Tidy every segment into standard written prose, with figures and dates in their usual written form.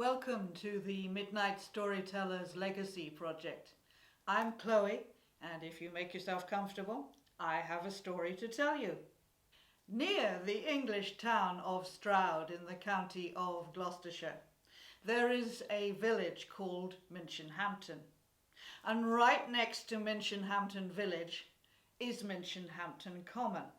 Welcome to the Midnight Storytellers Legacy Project. I'm Chloe, and if you make yourself comfortable, I have a story to tell you. Near the English town of Stroud in the county of Gloucestershire, there is a village called Minchinhampton. And right next to Minchinhampton village is Minchinhampton Common.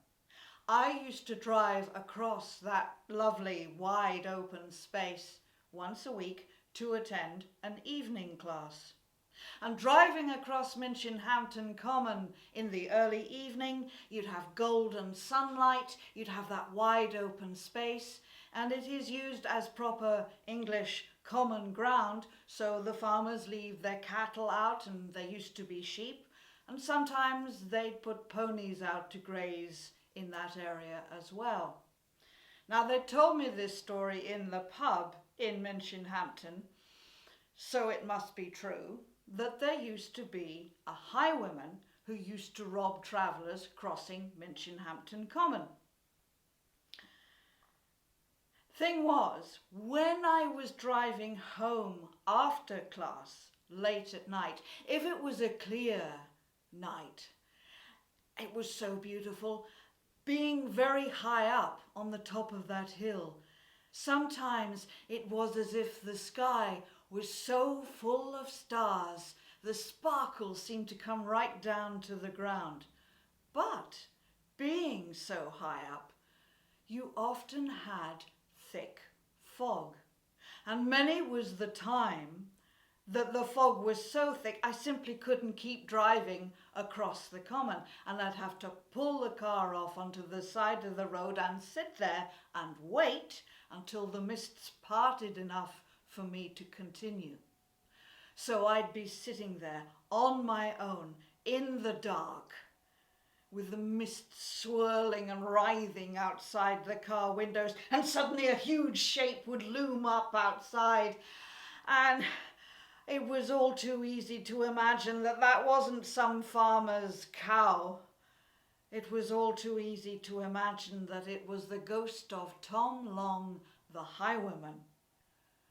I used to drive across that lovely wide open space once a week to attend an evening class. And driving across Minchinhampton Common in the early evening, you'd have golden sunlight, you'd have that wide open space, and it is used as proper English common ground, so the farmers leave their cattle out, and there used to be sheep, and sometimes they'd put ponies out to graze in that area as well. Now, they told me this story in the pub in Minchinhampton, so it must be true, that there used to be a highwayman who used to rob travellers crossing Minchinhampton Common. Thing was, when I was driving home after class late at night, if it was a clear night, it was so beautiful. Being very high up on the top of that hill, sometimes it was as if the sky was so full of stars, the sparkles seemed to come right down to the ground. But being so high up, you often had thick fog. And many was the time that the fog was so thick I simply couldn't keep driving across the common, and I'd have to pull the car off onto the side of the road and sit there and wait until the mists parted enough for me to continue. So I'd be sitting there on my own in the dark with the mist swirling and writhing outside the car windows, and suddenly a huge shape would loom up outside, and it was all too easy to imagine that that wasn't some farmer's cow. It was all too easy to imagine that it was the ghost of Tom Long, the highwayman,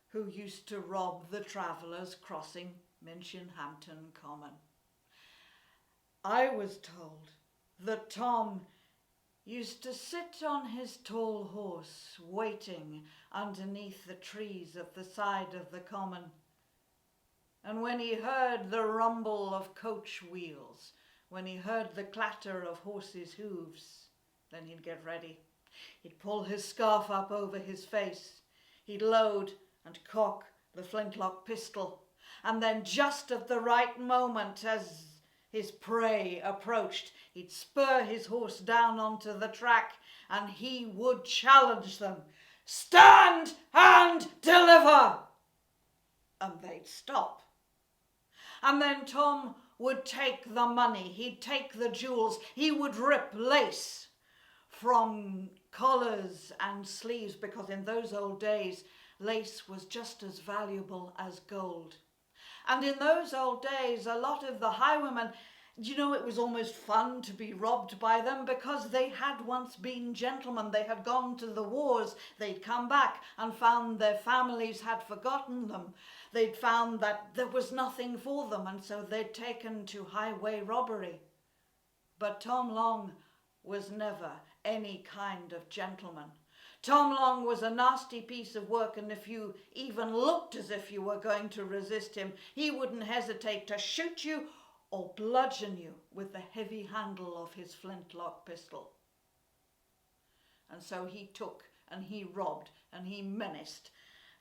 who used to rob the travellers crossing Minchinhampton Common. I was told that Tom used to sit on his tall horse, waiting underneath the trees at the side of the common. And when he heard the rumble of coach wheels, when he heard the clatter of horses' hooves, then he'd get ready. He'd pull his scarf up over his face. He'd load and cock the flintlock pistol. And then just at the right moment, as his prey approached, he'd spur his horse down onto the track, and he would challenge them. "Stand and deliver!" And they'd stop. And then Tom would take the money, he'd take the jewels, he would rip lace from collars and sleeves, because in those old days, lace was just as valuable as gold. And in those old days, a lot of the highwaymen, it was almost fun to be robbed by them, because they had once been gentlemen. They had gone to the wars. They'd come back and found their families had forgotten them. They'd found that there was nothing for them, and so they'd taken to highway robbery. But Tom Long was never any kind of gentleman. Tom Long was a nasty piece of work, and if you even looked as if you were going to resist him, he wouldn't hesitate to shoot you or bludgeon you with the heavy handle of his flintlock pistol. And so he took and he robbed and he menaced,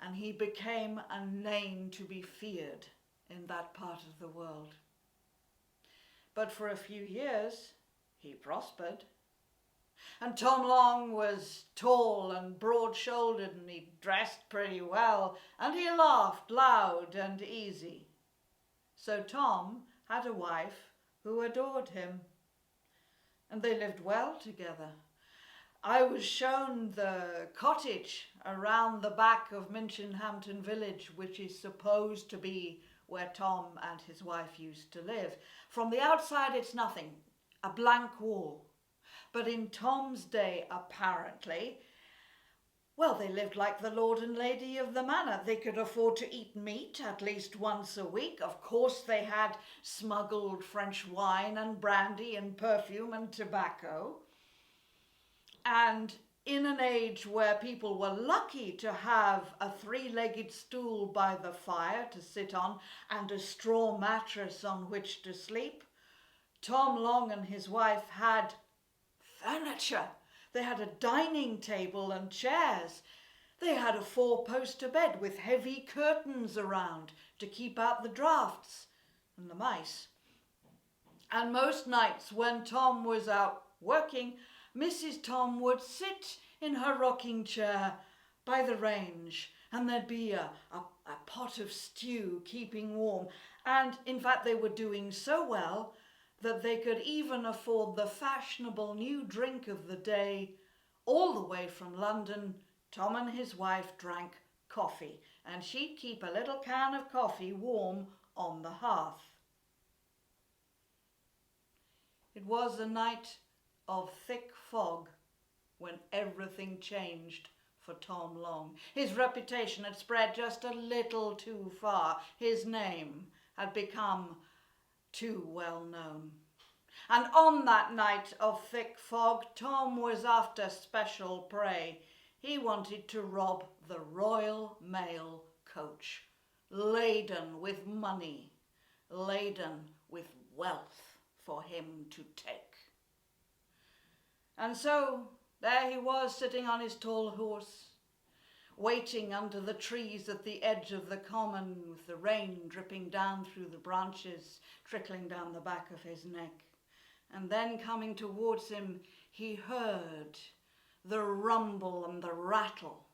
and he became a name to be feared in that part of the world. But for a few years, he prospered. And Tom Long was tall and broad-shouldered, and he dressed pretty well, and he laughed loud and easy. So Tom had a wife who adored him, and they lived well together. I was shown the cottage around the back of Minchinhampton village, which is supposed to be where Tom and his wife used to live. From the outside, it's nothing, a blank wall. But in Tom's day, apparently, Well, they lived like the lord and lady of the manor. They could afford to eat meat at least once a week. Of course, they had smuggled French wine and brandy and perfume and tobacco. And in an age where people were lucky to have a three-legged stool by the fire to sit on and a straw mattress on which to sleep, Tom Long and his wife had furniture. They had a dining table and chairs. They had a four-poster bed with heavy curtains around to keep out the drafts and the mice. And most nights when Tom was out working, Mrs. Tom would sit in her rocking chair by the range, and there'd be a pot of stew keeping warm. And in fact, they were doing so well that they could even afford the fashionable new drink of the day. All the way from London, Tom and his wife drank coffee, and she'd keep a little can of coffee warm on the hearth. It was a night of thick fog when everything changed for Tom Long. His reputation had spread just a little too far. His name had become too well known. And on that night of thick fog, Tom was after special prey. He wanted to rob the Royal Mail coach, laden with money, laden with wealth for him to take. And so there he was, sitting on his tall horse, waiting under the trees at the edge of the common, with the rain dripping down through the branches, trickling down the back of his neck. And then coming towards him, he heard the rumble and the rattle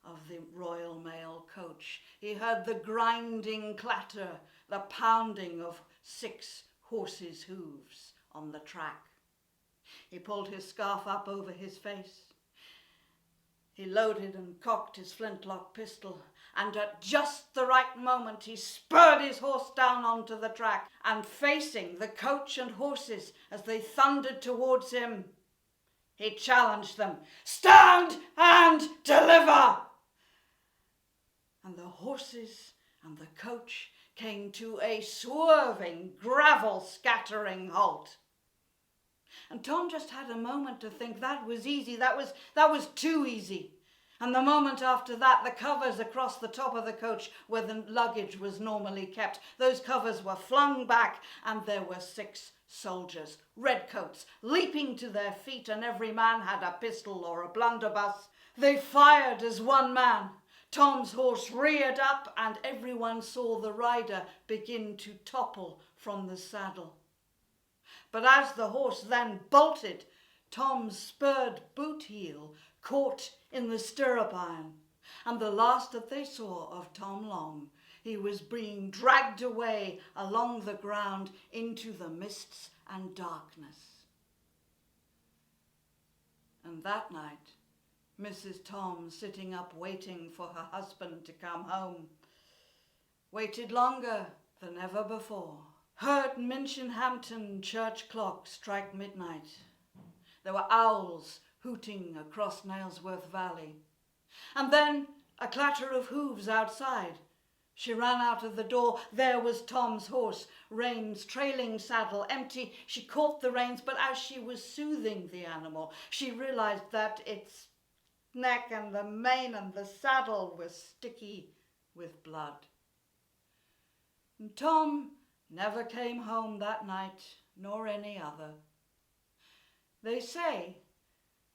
of the Royal Mail coach. He heard the grinding clatter, the pounding of 6 horses' hooves on the track. He pulled his scarf up over his face. He loaded and cocked his flintlock pistol, and at just the right moment he spurred his horse down onto the track, and facing the coach and horses as they thundered towards him, he challenged them, "Stand and deliver!" And the horses and the coach came to a swerving, gravel-scattering halt. And Tom just had a moment to think that was easy, that was too easy. And the moment after that, the covers across the top of the coach where the luggage was normally kept, those covers were flung back, and there were 6 soldiers, redcoats, leaping to their feet, and every man had a pistol or a blunderbuss. They fired as one man. Tom's horse reared up, and everyone saw the rider begin to topple from the saddle. But as the horse then bolted, Tom's spurred boot heel caught in the stirrup iron, and the last that they saw of Tom Long, he was being dragged away along the ground into the mists and darkness. And that night, Mrs. Tom, sitting up waiting for her husband to come home, waited longer than ever before. Heard Minchinhampton church clock strike midnight. There were owls hooting across Nailsworth Valley. And then a clatter of hooves outside. She ran out of the door. There was Tom's horse, reins, trailing saddle, empty. She caught the reins, but as she was soothing the animal, she realized that its neck and the mane and the saddle were sticky with blood. And Tom never came home that night, nor any other. They say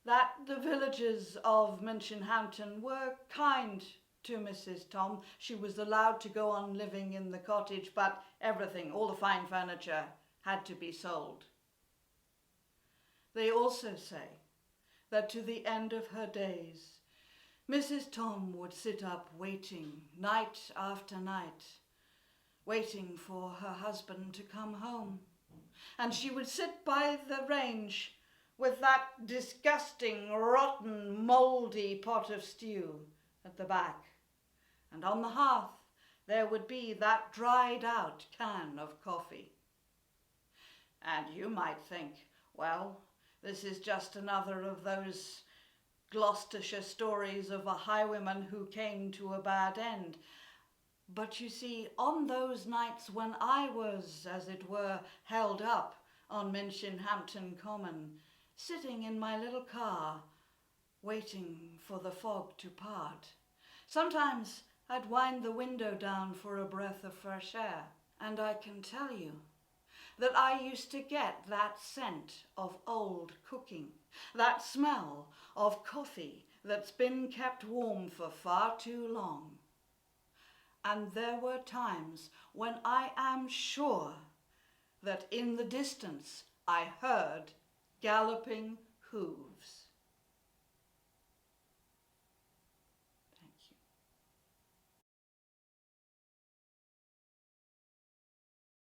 that the villagers of Minchinhampton were kind to Mrs. Tom. She was allowed to go on living in the cottage, but everything, all the fine furniture, had to be sold. They also say that to the end of her days, Mrs. Tom would sit up waiting night after night, waiting for her husband to come home. And she would sit by the range with that disgusting, rotten, mouldy pot of stew at the back. And on the hearth there would be that dried out can of coffee. And you might think, well, this is just another of those Gloucestershire stories of a highwayman who came to a bad end. But you see, on those nights when I was, as it were, held up on Minchinhampton Common, sitting in my little car, waiting for the fog to part, sometimes I'd wind the window down for a breath of fresh air, and I can tell you that I used to get that scent of old cooking, that smell of coffee that's been kept warm for far too long. And there were times when I am sure that in the distance I heard galloping hooves.